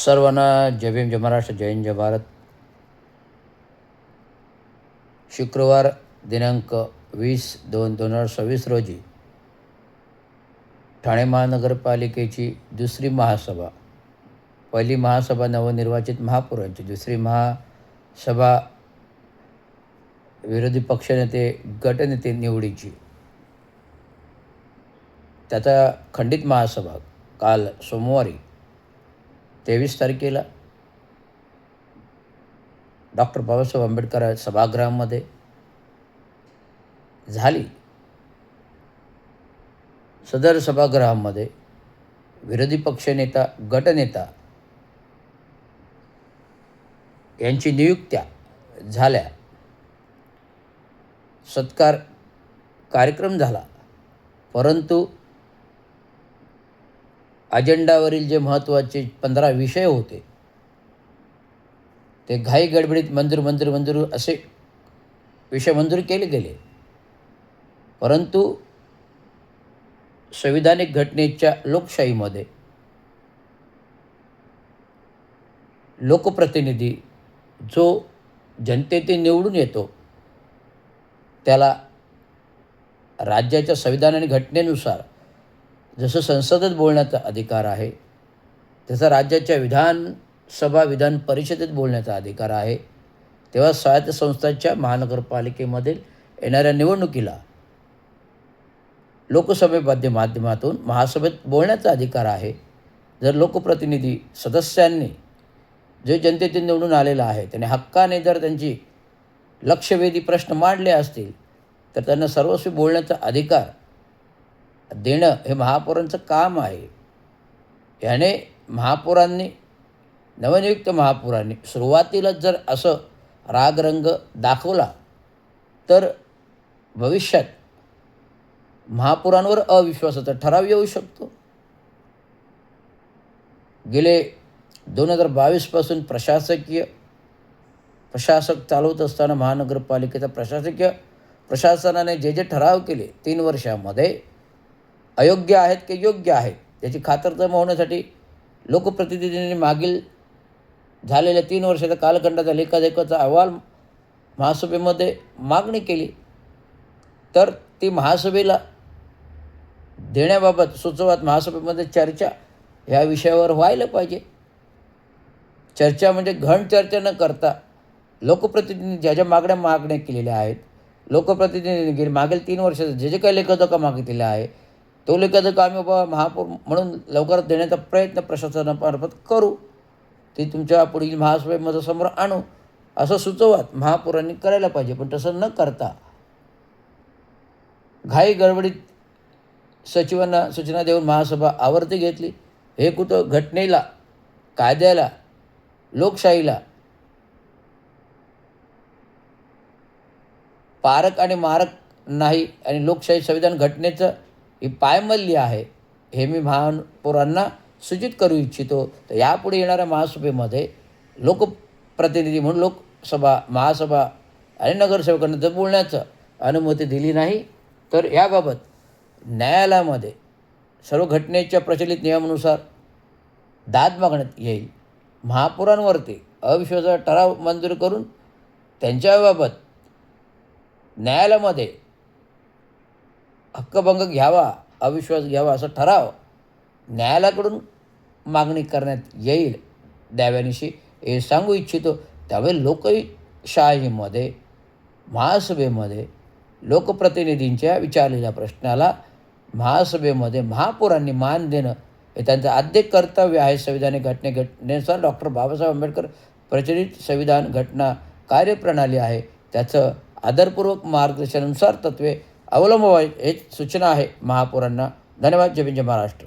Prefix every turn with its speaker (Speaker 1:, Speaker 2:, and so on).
Speaker 1: सर्वांना जय भीम, जय महाराष्ट्र, जय हिंद, जय भारत. शुक्रवार दिनांक 20/2/2026 रोजी ठाणे महानगरपालिकेची दुसरी महासभा, पहिली महासभा नवनिर्वाचित महापौरांची, दुसरी महासभा विरोधी पक्षनेते गटनेते निवडीची, त्याचा खंडित महासभा काल सोमवारी 23 तारखेला डॉक्टर बाबासाहेब आंबेडकर सभागृहामध्ये झाली. सदर सभागृहामध्ये विरोधी पक्षनेता गटनेता यांची नियुक्त्या झाल्या. सत्कार कार्यक्रम झाला, परंतु अजेंडावरील जे महत्त्वाचे 15 विषय होते ते घाई गडबडीत मंजूर असे विषय मंजूर केले गेले. परंतु संविधानिक घटनेच्या लोकशाहीमध्ये लोकप्रतिनिधी जो जनतेने निवडून येतो त्याला राज्याच्या संविधान आणि घटनेनुसार जसं संसदेत बोलण्याचा अधिकार आहे, तसा राज्याच्या विधानसभा विधान परिषदेत बोलण्याचा अधिकार आहे. तेव्हा स्वायत्त संस्थांच्या महानगरपालिकेमधील येणाऱ्या निवडणुकीला लोकसभेमध्ये माध्यमातून महासभेत बोलण्याचा अधिकार आहे. जर लोकप्रतिनिधी सदस्यांनी जे जनतेतून निवडून आलेला आहे त्याने हक्काने जर त्यांची लक्षवेधी प्रश्न मांडले असतील तर त्यांना सर्वस्वी बोलण्याचा अधिकार देणं हे महापौरांचं काम आहे. याने महापौरांनी, नवनियुक्त महापौरांनी सुरुवातीलाच जर असं रागरंग दाखवला तर भविष्यात महापौरांवर अविश्वासाचा ठराव येऊ शकतो. गेले 2022 प्रशासक चालवत असताना महानगरपालिकेचा प्रशासनाने जे ठराव केले 3 वर्षामध्ये अयोग्य आहेत की योग्य आहेत याची खातरजमा होण्यासाठी लोकप्रतिनिधींनी मागील झालेल्या 3 वर्षाच्या कालखंडाचा लेखाजोखाचा अहवाल महासभेमध्ये मागणी केली. तर ती महासभेला देण्याबाबत सुचवत महासभेमध्ये चर्चा ह्या विषयावर व्हायला पाहिजे. चर्चा म्हणजे घन चर्चा न करता लोकप्रतिनिधी ज्या मागण्या केलेल्या आहेत, लोकप्रतिनिधींनी मागील 3 वर्षाचा जे काही लेखाजोखा मागितलेला आहे तो लेखाजोखा आम्ही महापौर म्हणून लवकरच देण्याचा प्रयत्न प्रशासनामार्फत करू, ते तुमच्या पुढील महासभेमध्ये समोर आणू असं सुचवत महापौरांनी करायला पाहिजे. पण तसं न करता घाई गडबडीत सचिवांना सूचना देऊन महासभा आवर्ती घेतली. हे कुठं घटनेला, कायद्याला, लोकशाहीला पारक आणि मारक नाही आणि लोकशाही संविधान घटनेचं ही पायमल्ली आहे हे मी महापौरांना सूचित करू इच्छितो. तर यापुढे येणाऱ्या महासभेमध्ये लोकप्रतिनिधी म्हणून महासभा आणि नगरसेवकांना जर बोलण्याचं अनुमती दिली नाही तर याबाबत न्यायालयामध्ये सर्व घटनेच्या प्रचलित नियमानुसार दाद मागण्यात येईल. महापौरांवरती अविश्वासाचा ठराव मंजूर करून त्यांच्याबाबत न्यायालयामध्ये हक्कभंग घ्यावा, अविश्वास घ्यावा असा ठराव न्यायालयाकडून मागणी करण्यात येईल द्याव्यानिशी हे सांगू इच्छितो. त्यामुळे लोकशाहीमध्ये महासभेमध्ये लोकप्रतिनिधींच्या विचारलेल्या प्रश्नाला महासभेमध्ये महापौरांनी मान देणं हे त्यांचं आद्य कर्तव्य आहे. संविधानिक घटनेनुसार डॉक्टर बाबासाहेब आंबेडकर प्रचलित संविधान घटना कार्यप्रणाली आहे, त्याचं आदरपूर्वक मार्गदर्शनानुसार तत्त्वे अवलंबावी ही सूचना आहे महापौरांना. धन्यवाद. जय हिंद, जय महाराष्ट्र.